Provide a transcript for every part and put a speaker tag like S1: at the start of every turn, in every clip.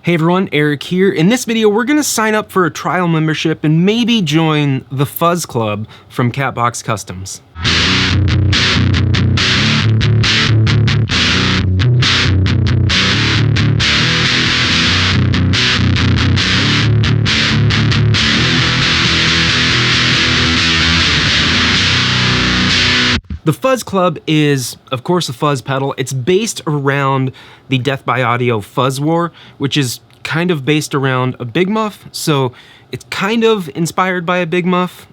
S1: Hey everyone, Eric here. In this video, we're gonna sign up for a trial membership and maybe join the Fuzz Club from Catbox Customs. The Fuzz Club is, of course, a fuzz pedal. It's based around the Death by Audio Fuzz War, which is kind of based around a Big Muff, so it's kind of inspired by a Big Muff.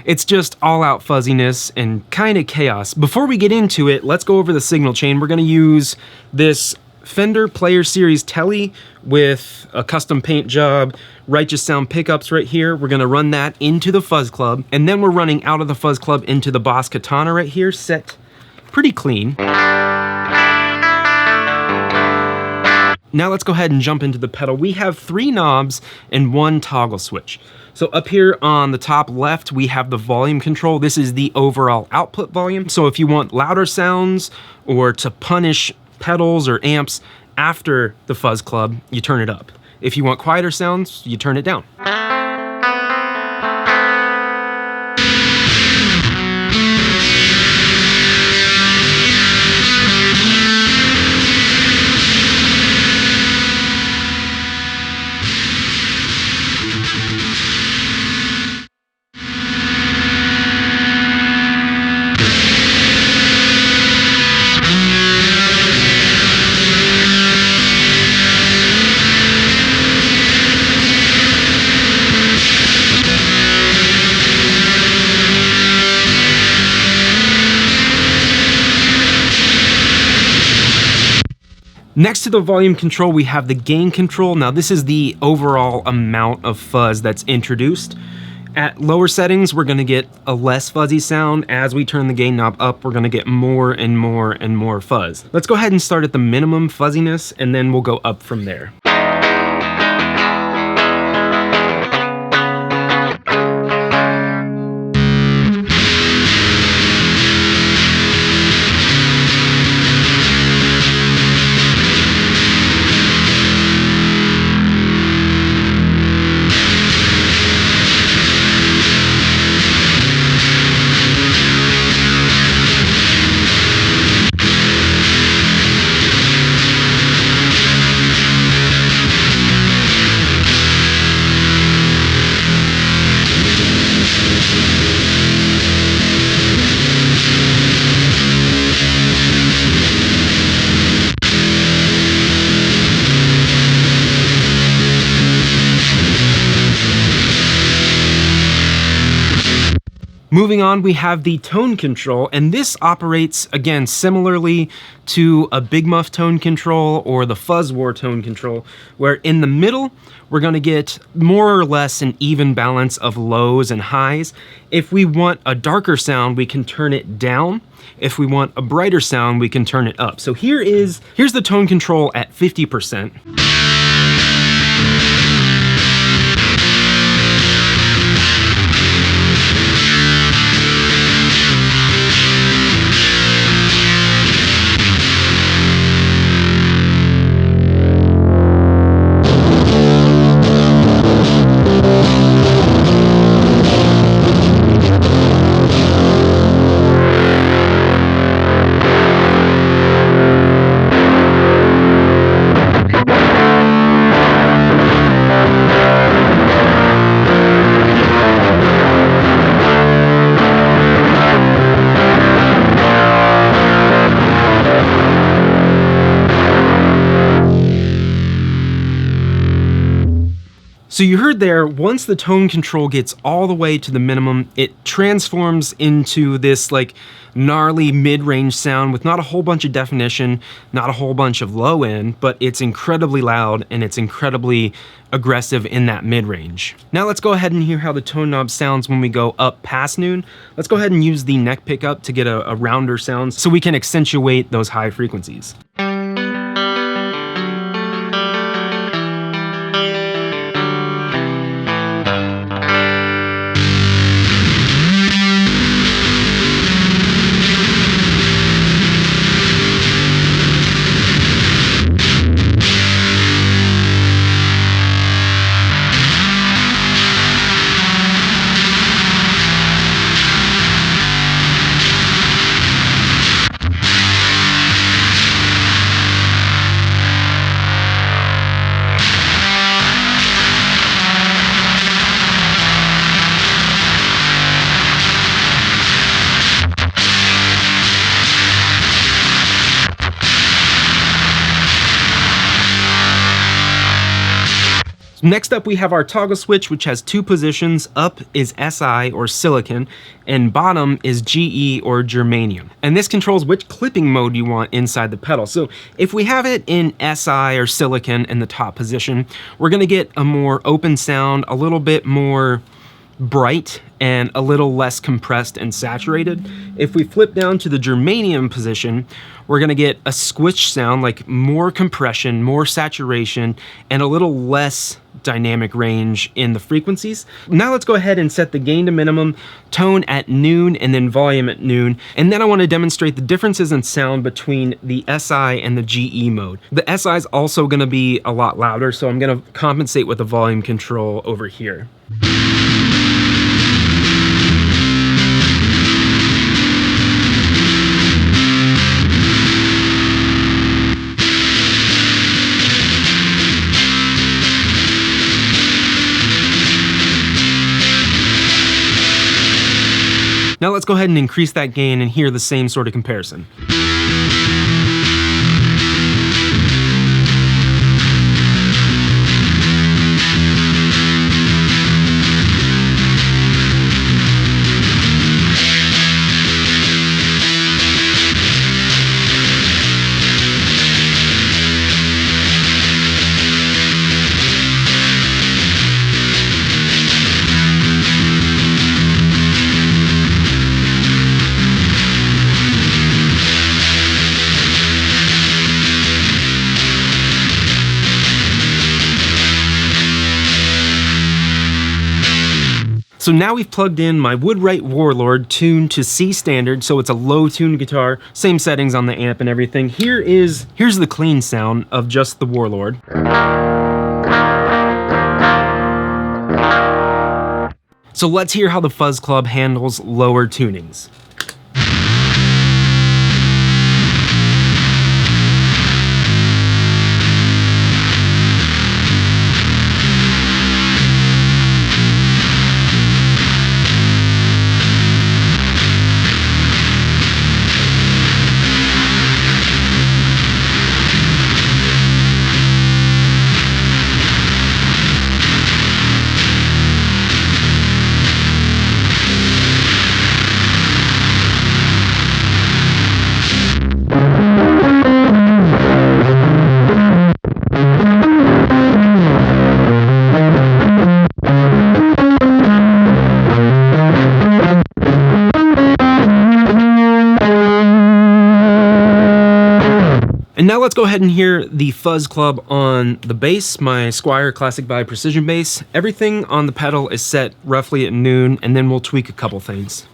S1: It's just all-out fuzziness and kind of chaos. Before we get into it, let's go over the signal chain. We're gonna use this Fender Player Series Tele with a custom paint job, Righteous Sound pickups right here. We're gonna run that into the Fuzz Club, and then we're running out of the Fuzz Club into the Boss Katana right here, set pretty clean. Now let's go ahead and jump into the pedal. We have 3 knobs and 1 toggle switch. So up here on the top left, we have the volume control. This is the overall output volume. So if you want louder sounds or to punish pedals or amps after the Fuzz Club, you turn it up. If you want quieter sounds, you turn it down. Next to the volume control, we have the gain control. Now this is the overall amount of fuzz that's introduced. At lower settings, we're gonna get a less fuzzy sound. As we turn the gain knob up, we're gonna get more and more and more fuzz. Let's go ahead and start at the minimum fuzziness, and then we'll go up from there. Moving on, we have the tone control, and this operates, again, similarly to a Big Muff tone control or the Fuzz War tone control, where in the middle, we're gonna get more or less an even balance of lows and highs. If we want a darker sound, we can turn it down. If we want a brighter sound, we can turn it up. So here's the tone control at 50%. So you heard there, once the tone control gets all the way to the minimum, it transforms into this like gnarly mid-range sound with not a whole bunch of definition, not a whole bunch of low end, but it's incredibly loud and it's incredibly aggressive in that mid-range. Now let's go ahead and hear how the tone knob sounds when we go up past noon. Let's go ahead and use the neck pickup to get a rounder sound so we can accentuate those high frequencies. Next up, we have our toggle switch, which has two positions. Up is SI or silicon, and bottom is GE or germanium. And this controls which clipping mode you want inside the pedal. So if we have it in SI or silicon in the top position, we're gonna get a more open sound, a little bit more bright, and a little less compressed and saturated. If we flip down to the germanium position, we're gonna get a squish sound, like more compression, more saturation, and a little less dynamic range in the frequencies. Now let's go ahead and set the gain to minimum, tone at noon, and then volume at noon. And then I want to demonstrate the differences in sound between the SI and the GE mode. The SI is also going to be a lot louder, so I'm going to compensate with the volume control over here. Now let's go ahead and increase that gain and hear the same sort of comparison. So now we've plugged in my Woodwright Warlord tuned to C standard, so it's a low tuned guitar, same settings on the amp and everything. Here's the clean sound of just the Warlord. So let's hear how the Fuzz Club handles lower tunings. And now let's go ahead and hear the Fuzz Club on the bass, my Squier Classic Vibe Precision bass. Everything on the pedal is set roughly at noon, and then we'll tweak a couple things.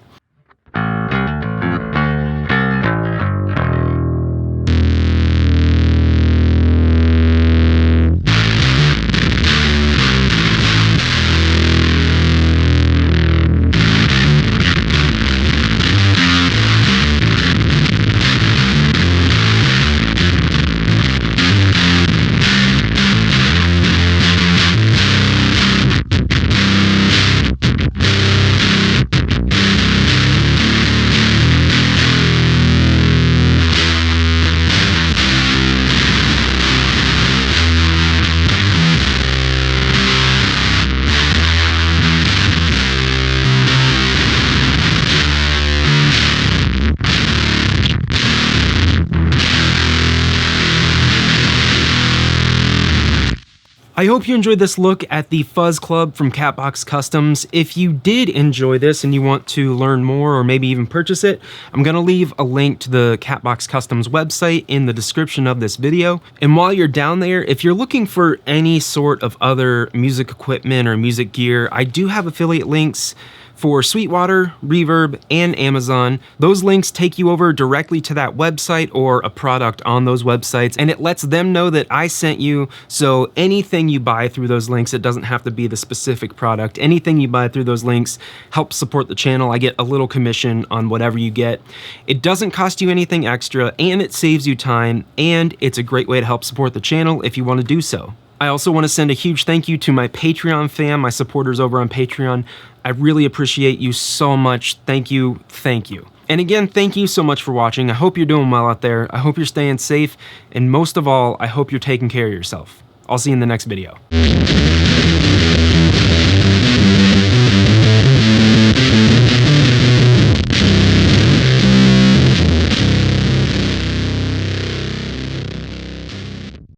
S1: I hope you enjoyed this look at the Fuzz Club from Catbox Customs. If you did enjoy this and you want to learn more or maybe even purchase it, I'm gonna leave a link to the Catbox Customs website in the description of this video. And while you're down there, if you're looking for any sort of other music equipment or music gear, I do have affiliate links for Sweetwater, Reverb, and Amazon. Those links take you over directly to that website or a product on those websites, and it lets them know that I sent you, so anything you buy through those links, it doesn't have to be the specific product. Anything you buy through those links helps support the channel. I get a little commission on whatever you get. It doesn't cost you anything extra, and it saves you time, and it's a great way to help support the channel if you want to do so. I also want to send a huge thank you to my Patreon fam, my supporters over on Patreon. I really appreciate you so much. Thank you, thank you. And again, thank you so much for watching. I hope you're doing well out there. I hope you're staying safe. And most of all, I hope you're taking care of yourself. I'll see you in the next video.